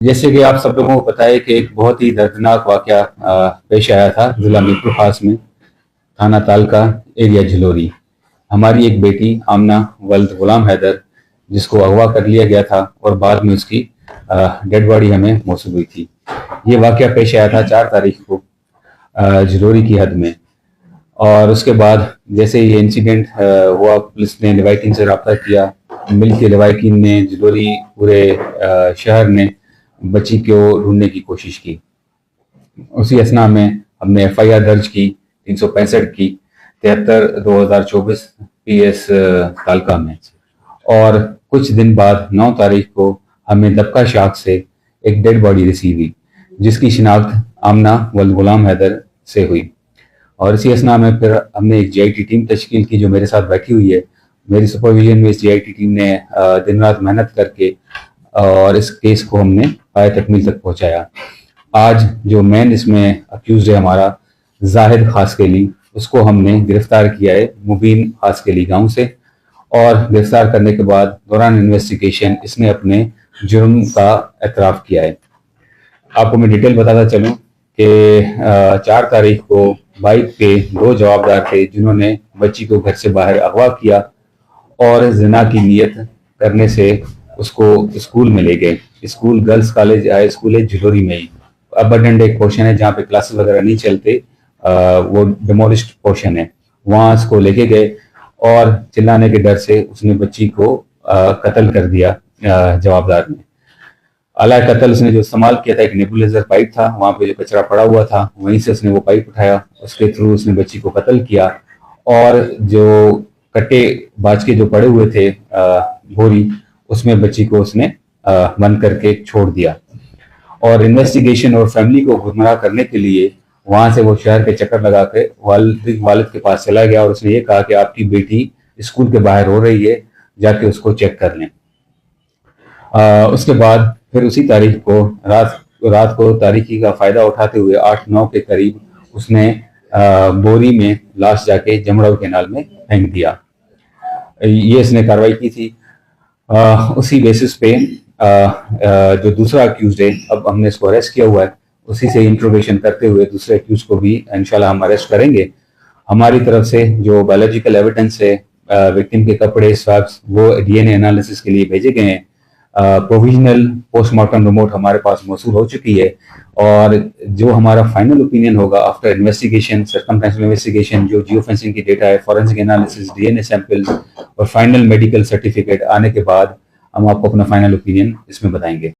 جیسے کہ آپ سب لوگوں کو پتہ ہے کہ ایک بہت ہی دردناک واقعہ پیش آیا تھا ضلع میرپور خاص میں، تھانہ تالکا، ایریا جھلوری۔ ہماری ایک بیٹی آمنہ ولد غلام حیدر، جس کو اغوا کر لیا گیا تھا اور بعد میں اس کی ڈیڈ باڈی ہمیں موصول ہوئی تھی۔ یہ واقعہ پیش آیا تھا 4 تاریخ کو جھلوری کی حد میں، اور اس کے بعد جیسے یہ انسیڈنٹ ہوا، پولیس نے لواحقین سے رابطہ کیا، مل کے لواحقین نے جھلوری پورے شہر نے بچی کو ڈھونڈنے کی کوشش کی۔ اسی اثناء میں ہم نے ایف آئی آر درج کی 365 کی 73/2024 پی ایس تالکا میں، اور کچھ دن بعد 9 تاریخ کو ہمیں دبکا شاخ سے ایک ڈیڈ باڈی ریسیو ہوئی، جس کی شناخت آمنہ ولد غلام حیدر سے ہوئی۔ اور اسی اثناء میں پھر ہم نے ایک جی آئی ٹی ٹیم تشکیل کی جو میرے ساتھ بیٹھی ہوئی ہے۔ میری سپرویژن میں اس جی آئی ٹی ٹیم نے دن رات محنت کر کے اور اس کیس کو ہم نے پائے تکمیل تک پہنچایا۔ آج جو مین اس میں اکیوزڈ ہے ہمارا زاہد خاسکیلی، اس کو ہم نے گرفتار کیا ہے مبین خاسکیلی گاؤں سے، اور گرفتار کرنے کے بعد دوران انویسٹیگیشن اس نے اپنے جرم کا اعتراف کیا ہے۔ آپ کو میں ڈیٹیل بتاتا چلوں کہ 4 تاریخ کو بائک پہ 2 جوابدار تھے جنہوں نے بچی کو گھر سے باہر اغوا کیا اور زنا کی نیت کرنے سے اس کو اسکول میں لے گئے۔ School girls college high school ہے جھلوری میں ہی، ابنڈنٹ ایک پورشن ہے جہاں پہ کلاسز وغیرہ نہیں چلتے، وہ ڈیمولشڈ پورشن ہے، وہاں اس کو لے کے گئے اور چلانے کے ڈر سے اس نے بچی کو قتل کر دیا۔ جوابدار نے آلہ قتل اس نے جو استعمال کیا تھا ایک نیبولیزر پائپ تھا، وہاں پہ جو کچرا پڑا ہوا تھا وہیں سے اس نے وہ پائپ اٹھایا، اس کے تھرو اس نے بچی کو قتل کیا، اور جو کٹے باج کے جو پڑے ہوئے تھے بوری، اس میں بچی کو اس نے بند کر کے چھوڑ دیا۔ اور انویسٹیگیشن اور فیملی کو گمراہ کرنے کے لیے وہاں سے وہ شہر کے چکر لگا کے والد کے پاس چلا گیا، اور اس نے یہ کہا کہ آپ کی بیٹی اسکول کے باہر ہو رہی ہے، جا کے اس کو چیک کر لیں۔ اس کے بعد پھر اسی تاریخ کو رات کو تاریخی کا فائدہ اٹھاتے ہوئے 8-9 کے قریب اس نے بوری میں لاش جا کے جمڑو کینال میں پھینک دیا۔ یہ اس نے کارروائی کی تھی۔ اسی بیسس پہ جو دوسرا اکیوزڈ ہے، اب ہم نے اس کو اریسٹ کیا ہوا ہے، اسی سے انٹروگیشن کرتے ہوئے دوسرے اکیوز کو بھی انشاءاللہ ہم اریسٹ کریں گے۔ ہماری طرف سے جو بایولوجیکل ایویڈنس ہے، وکٹم کے کپڑے، سویبس، وہ ڈی این اے انالیسس کے لیے بھیجے گئے ہیں۔ پروویژنل پوسٹ مارٹم رپورٹ ہمارے پاس موصول ہو چکی ہے، اور جو ہمارا فائنل اوپینین ہوگا آفٹر انویسٹیگیشن، سرکمٹینشل انویسٹیگیشن، جو جیو فینسنگ کی ڈیٹا ہے، forensic analysis, D N A sample اور فائنل میڈیکل سرٹیفکیٹ آنے کے بعد ہم آپ کو اپنا فائنل اوپینین اس میں بتائیں گے۔